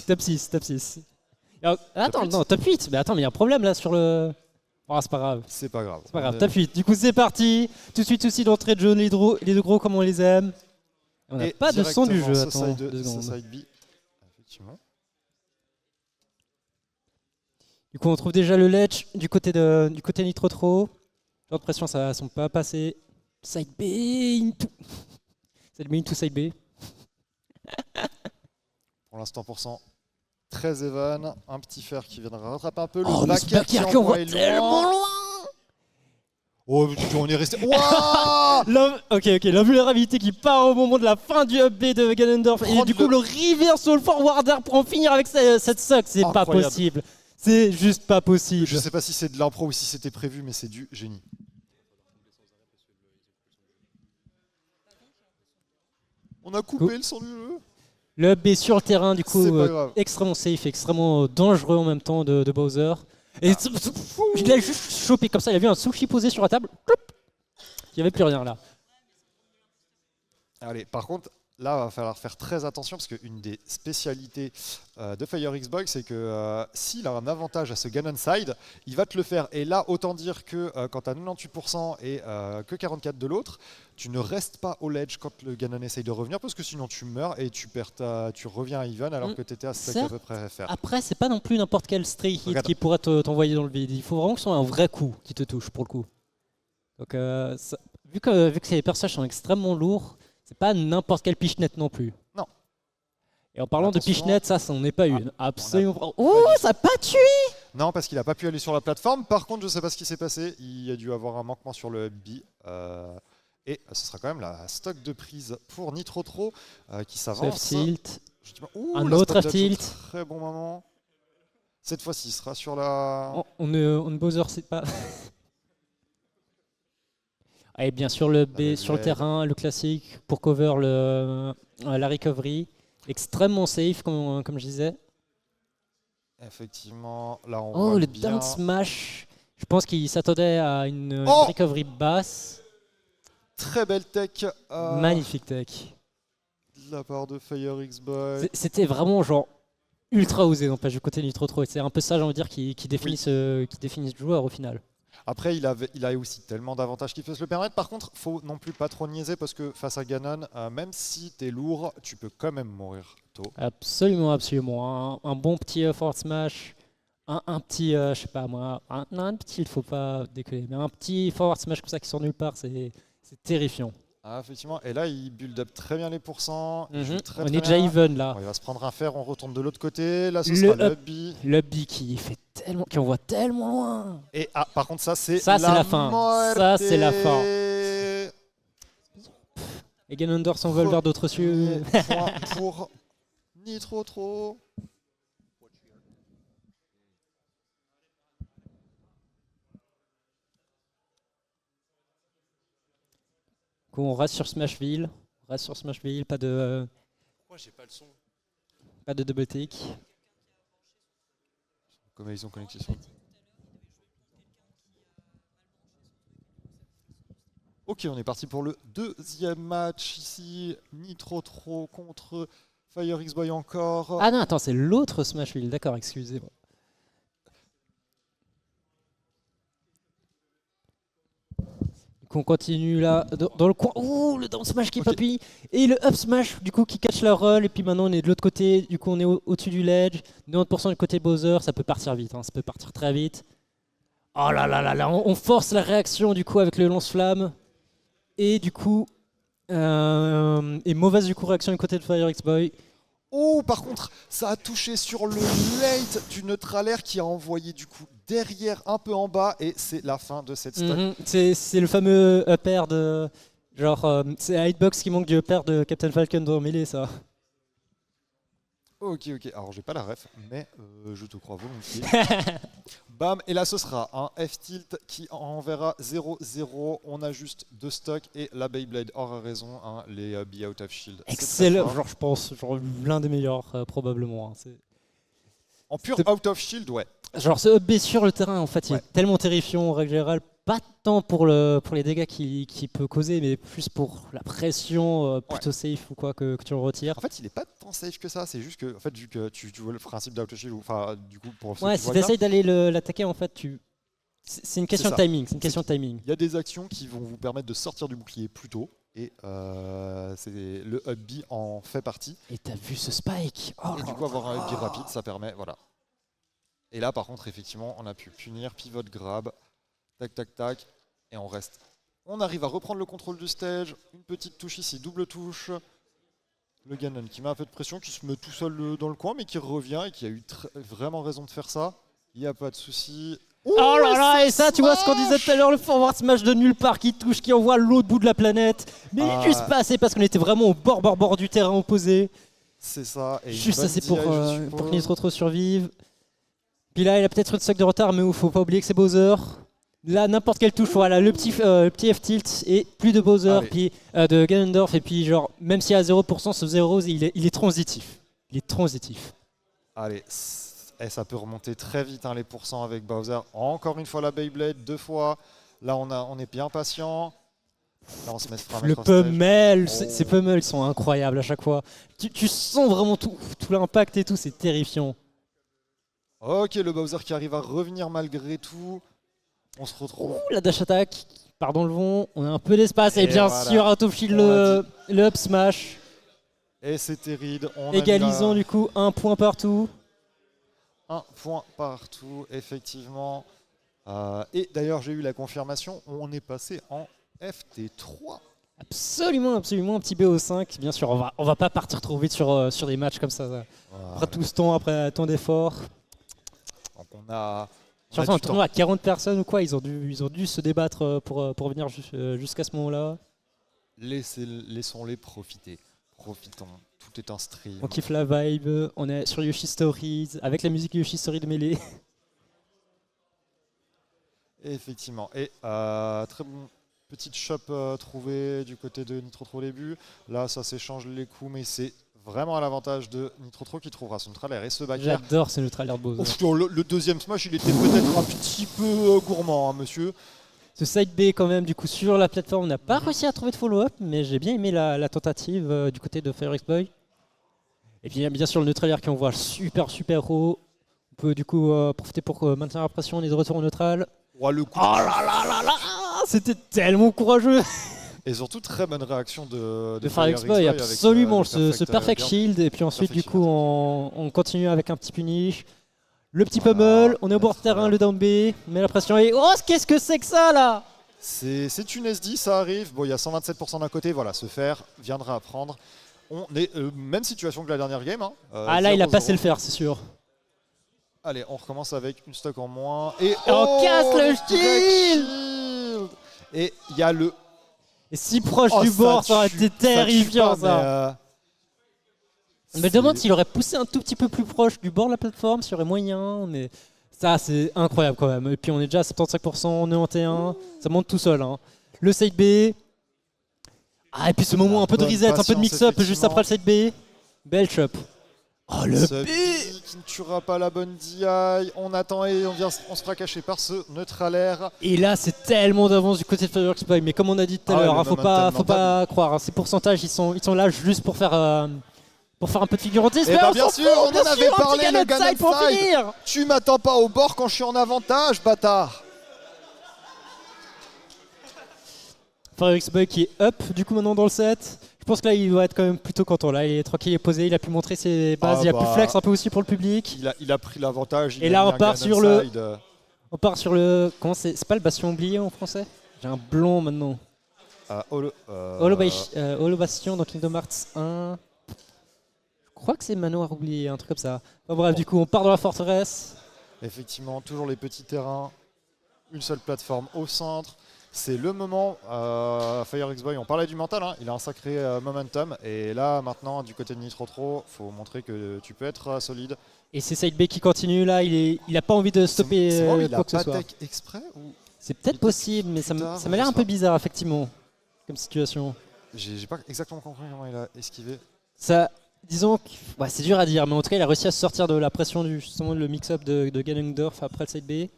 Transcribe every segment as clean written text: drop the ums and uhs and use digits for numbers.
top 6, top 6. Attends, non, top 8. Mais attends, mais il y a un problème là sur le... Oh, c'est pas grave. C'est pas grave. C'est pas grave, top 8. Du coup, c'est parti. Tout de suite aussi d'entrée de jaune, les deux gros comme on les aime. On n'a pas de son du jeu. Attends, 2 secondes. Side B. Effectivement. Du coup, on trouve déjà le ledge du côté Nitro Tro. J'ai l'impression que ça ne sont pas passés. Side B into. Side B into side B. Pour l'instant, très even. Un petit fer qui vient de rattraper un peu. Oh, Le backer qui envoie tellement loin. Oh, on est resté. Wow. Ok, l'invulnérabilité qui part au moment de la fin du up B de Ganondorf. Et du coup, le reversal forwarder pour en finir avec cette suck. C'est pas possible. C'est juste pas possible. Je sais pas si c'est de l'impro ou si c'était prévu, mais c'est du génie. On a coupé le son du jeu. Le up B sur le terrain, du coup, extrêmement safe, extrêmement dangereux en même temps de Bowser. Et il a juste chopé comme ça, il a vu un sushi posé sur la table. Il n'y avait plus rien là. Allez, par contre, là, il va falloir faire très attention parce qu'une des spécialités de Fire Xbox, c'est que s'il a un avantage à ce Ganon Side, il va te le faire. Et là, autant dire que quand tu as 98% et que 44% de l'autre, tu ne restes pas au ledge quand le Ganon essaye de revenir parce que sinon tu meurs et tu reviens à even alors que tu étais à ce que à peu près faire. Après, c'est pas non plus n'importe quel stray hit qui pourrait t'envoyer dans le vide. Il faut vraiment que ce soit un vrai coup qui te touche pour le coup. Donc, vu que ces personnages sont extrêmement lourds, c'est pas n'importe quel pichenette non plus. Non. Et en parlant de pichenette, ça n'en est pas une. Absolument. Oh, ça n'a pas tué. Non, parce qu'il n'a pas pu aller sur la plateforme. Par contre, je ne sais pas ce qui s'est passé. Il a dû avoir un manquement sur le B. Et ce sera quand même la stock de prise pour Nitro Tro qui s'avance. Tilt. Un autre tilt. Très bon moment. Cette fois-ci, il sera sur la... On Bowser, c'est pas... Et bien sûr le B sur le terrain, le classique pour cover la recovery. Extrêmement safe comme je disais. Effectivement, là on voit le bien. down smash. Je pense qu'il s'attendait à une recovery basse. Très belle tech. Magnifique tech. De la part de Fire Xbox. C'était vraiment genre ultra osé n'empêche du côté Nitro Tro. C'est un peu ça j'ai envie de dire qui définit ce joueur au final. Après, il a aussi tellement d'avantages qui peuvent se le permettre. Par contre, faut non plus pas trop niaiser parce que face à Ganon, même si t'es lourd, tu peux quand même mourir tôt. Absolument, absolument. Un bon petit forward smash, un petit, je sais pas moi, un petit, il faut pas déconner, mais un petit forward smash comme ça qui sort nulle part, c'est terrifiant. Ah, effectivement, et là il build up très bien les pourcents. On est déjà even là. Bon, il va se prendre un fer, on retourne de l'autre côté. Là, ce sera le B. Le B qui envoie tellement loin. Et par contre, ça c'est la fin. Ça c'est la fin. Et Ganondorf s'envole vers d'autres cieux. Point pour Nitro Tro. On reste sur Smashville. Pas de. Pourquoi j'ai pas le son? Pas de double tick. Comment ils ont connecté sur. Ok, on est parti pour le deuxième match ici. Nitro Tro contre Fire Xbox encore. Ah non, attends, c'est l'autre Smashville. D'accord, excusez-moi. Qu'on continue là dans le coin. Ouh, le down smash qui papille. Et le up smash du coup qui catch la roll. Et puis maintenant on est de l'autre côté. Du coup on est au-dessus du ledge. 90% du côté Bowser. Ça peut partir vite. Ça peut partir très vite. Oh là là là là. On force la réaction du coup avec le lance-flamme. Et du coup. Et mauvaise du coup réaction du côté de Fire Xbox. Oh, par contre, ça a touché sur le late du neutralaire qui a envoyé du coup derrière, un peu en bas, et c'est la fin de cette stock. C'est le fameux up-air de... Genre, c'est la hitbox qui manque du up-air de Captain Falcon dans Melee, ça. Ok, alors j'ai pas la ref, mais je te crois volontiers. Bam, et là ce sera un F-tilt qui enverra 0-0. On a juste 2 stocks et la Beyblade aura raison, hein, les Be Out of Shield. Excellent, genre je pense, l'un des meilleurs probablement. Hein, en pur Out of Shield, ouais. Genre ce up B sur le terrain, en fait, il est tellement terrifiant en règle générale. pas tant pour les dégâts qu'il peut causer, mais plus pour la pression plutôt safe ou quoi que tu le retires. En fait, il est pas tant safe que ça. C'est juste que, en fait, vu que tu vois le principe d'Auto-Shield, enfin, du coup, pour ceux Ouais, qui si voient tu bien, essayes d'aller l'attaquer, en fait, c'est une question de ça. timing. C'est une question de timing. il y a des actions qui vont vous permettre de sortir du bouclier plus tôt. Et le up B en fait partie. Et t'as vu ce spike? Et du coup, avoir un up B rapide, ça permet. Voilà. Et là, par contre, effectivement, on a pu punir, pivot, grab, tac, tac, tac, et on reste. On arrive à reprendre le contrôle du stage. Une petite touche ici, double touche. Le Ganon qui met un peu de pression, qui se met tout seul dans le coin, mais qui revient et qui a eu vraiment raison de faire ça. Il n'y a pas de souci. Oh là là, et ça, tu vois ce qu'on disait tout à l'heure, le forward smash de nulle part qui touche, qui envoie l'autre bout de la planète. Mais il est juste pas assez parce qu'on était vraiment au bord du terrain opposé. C'est ça. Et juste assez DI, pour que Nitro survive. Puis là, il a peut-être une stock de retard, mais il faut pas oublier que c'est Bowser. Là, n'importe quelle touche, voilà, le petit F-tilt et plus de Bowser, puis de Ganondorf. Et puis, genre, même s'il y a 0%, ce 0, il est transitif. Il est transitif. Allez. Et ça peut remonter très vite les pourcents avec Bowser. Encore une fois la Beyblade, 2 fois. Là on est bien patient. Là on se met le pummel, ces pummels sont incroyables à chaque fois. Tu sens vraiment tout l'impact et tout, c'est terrifiant. Ok, le Bowser qui arrive à revenir malgré tout. On se retrouve. La dash attack, pardon le vent, on a un peu d'espace et bien voilà. sûr out of shield le up smash. Et c'est terrible. Égalisant du coup, un point partout. Un point partout, effectivement. Et d'ailleurs, j'ai eu la confirmation, on est passé en FT3. Absolument, un petit BO5. Bien sûr, on va pas partir trop vite sur des matchs comme ça. Voilà. Après tout ce temps, après tant d'efforts. Donc on a... Surtout un tournoi à 40 personnes ou quoi, ils ont dû se débattre pour venir jusqu'à ce moment-là. Laissons-les profiter. Profitons. Tout est un stream. On kiffe la vibe, on est sur Yoshi Stories, avec la musique Yoshi Story de Melee. Effectivement. Et très bon petite shop trouvée du côté de Nitro au début. Là, ça s'échange les coups, mais c'est vraiment à l'avantage de Nitro qui trouvera son neutral air et ce back air. J'adore ce neutral air de Bowser. Le deuxième smash, il était peut-être un petit peu gourmand, monsieur. Ce side B quand même, du coup, sur la plateforme, on n'a pas réussi à trouver de follow-up, mais j'ai bien aimé la tentative du côté de FireXBoy. Et puis bien sûr le neutral air qui envoie super haut. On peut du coup profiter pour maintenir la pression, on est de retour au neutral. Oh, le coup c'était tellement courageux. Et surtout très bonne réaction de FireXBoy, absolument, ce perfect shield. Et puis ensuite du coup on continue avec un petit punish. Le petit pummel, on est au bord de terrain, le down B, met la pression et oh qu'est-ce que c'est que ça là? C'est une SD, ça arrive. Bon, il y a 127% d'un côté, voilà, ce fer viendra à prendre. On est même situation que la dernière game. Là il a passé le fer, c'est sûr. Allez, on recommence avec une stock en moins. Et on casse le shield. Et il y a le... Et si proche du bord, ça aurait été terrifiant ça. Je me demande s'il aurait poussé un tout petit peu plus proche du bord de la plateforme, s'il y aurait moyen, mais ça c'est incroyable quand même. Et puis on est déjà à 75%, on est en T1, ça monte tout seul. Le side B. Et puis ce moment un peu de reset, un peu de mix-up juste après le side B. Belle chop. Oh le B qui ne tuera pas la bonne DI. On attend et on se fera cacher par ce neutral air. Et là c'est tellement d'avance du côté de FireXBoy. Mais comme on a dit tout à l'heure, faut pas croire. Ces pourcentages ils sont là juste pour faire un peu de figurantisme. Et bien sûr, on en avait parlé, le Ganon pour finir. Tu m'attends pas au bord quand je suis en avantage, bâtard. FireXBoy qui est up du coup maintenant dans le set. Je pense que là il doit être quand même plutôt content. Là il est tranquille, il est posé, il a pu montrer ses bases, il a pu flex un peu aussi pour le public. Il a pris l'avantage. Et là on part sur le... Comment c'est pas le bastion oublié en français? J'ai un blond maintenant. Holo Bastion dans Kingdom Hearts 1. Je crois que c'est Manoir oublié, un truc comme ça. Bref, du coup on part dans la forteresse. Effectivement, toujours les petits terrains. Une seule plateforme au centre. C'est le moment, FireXBoy, on parlait du mental, il a un sacré momentum. Et là, maintenant, du côté de Nitro, faut montrer que tu peux être solide. Et c'est Side B qui continue, là, il a pas envie de stopper quoi que ce soit. Exprès ou... C'est peut-être possible, mais ça m'a l'air un peu bizarre, effectivement, comme situation. J'ai pas exactement compris comment il a esquivé. Ça, disons que c'est dur à dire, mais en tout cas, il a réussi à se sortir de la pression justement le mix-up de Ganondorf après le Side B.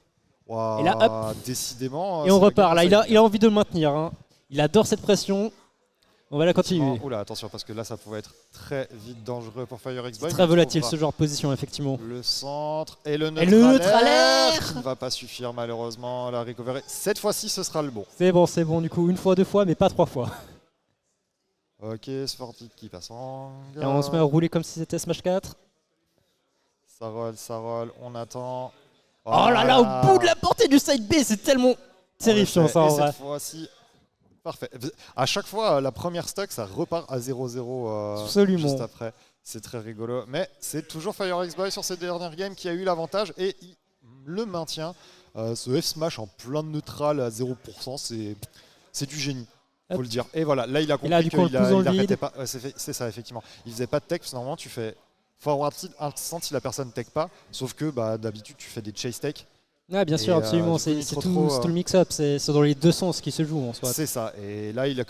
Waouh, Et là, hop. décidément. Et on ça va repart. Là, commencer. il a envie de le maintenir. Hein. Il adore cette pression. On va la continuer. Oula, attention, parce que là, ça pouvait être très vite dangereux pour Fire X Boy. C'est très volatile ce genre de position, effectivement. Le centre et le Et le neutralaire neutralaire qui ne va pas suffire malheureusement à la recovery. Cette fois-ci, ce sera le bon. C'est bon, du coup, une fois, deux fois, mais pas trois fois. Ok, Sportic qui passe en Et on se met à rouler comme si c'était Smash 4. Ça roule, on attend. Oh là là, au bout de la portée du side B, c'est tellement terrifiant ça en Et vrai. cette fois-ci, parfait. À chaque fois, la première stock, ça repart à 0-0 Absolument. juste après. C'est très rigolo. Mais c'est toujours Fire X Boy sur ces dernières games qui a eu l'avantage et il le maintient. Ce F-Smash en plein de neutral à 0%, c'est du génie. Faut le dire. Et voilà, là il a compris du coup, qu'il n'arrêtait pas. C'est ça, effectivement. Il faisait pas de tech, parce que normalement tu fais forward tilt instant si la personne tech pas. Sauf que d'habitude tu fais des chase tech. Ah, bien sûr, absolument. C'est tout le mix-up. C'est dans les deux sens qui se joue en soi. C'est ça. Et là, il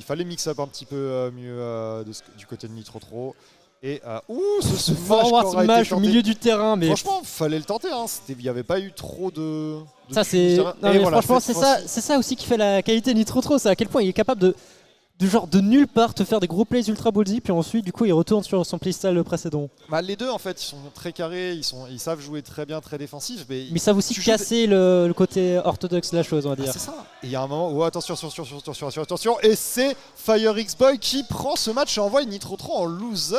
fallait mix-up un petit peu mieux du côté de Nitro Tro. Et ce forward smash au milieu du terrain. Mais franchement, fallait le tenter. Hein. Il n'y avait pas eu trop de. Ça, c'est. Non, mais voilà, franchement, c'est ça aussi qui fait la qualité de Nitro Tro. C'est à quel point il est capable de nulle part te faire des gros plays ultra ballsy, puis ensuite du coup il retourne sur son playstyle précédent. Les deux en fait ils sont très carrés, ils savent jouer très bien, très défensif, mais ils savent aussi casser le côté orthodoxe de la chose, on va dire. C'est ça. Et il y a un moment où attention, et c'est Fire X Boy qui prend ce match et envoie Nitro Tro en loser.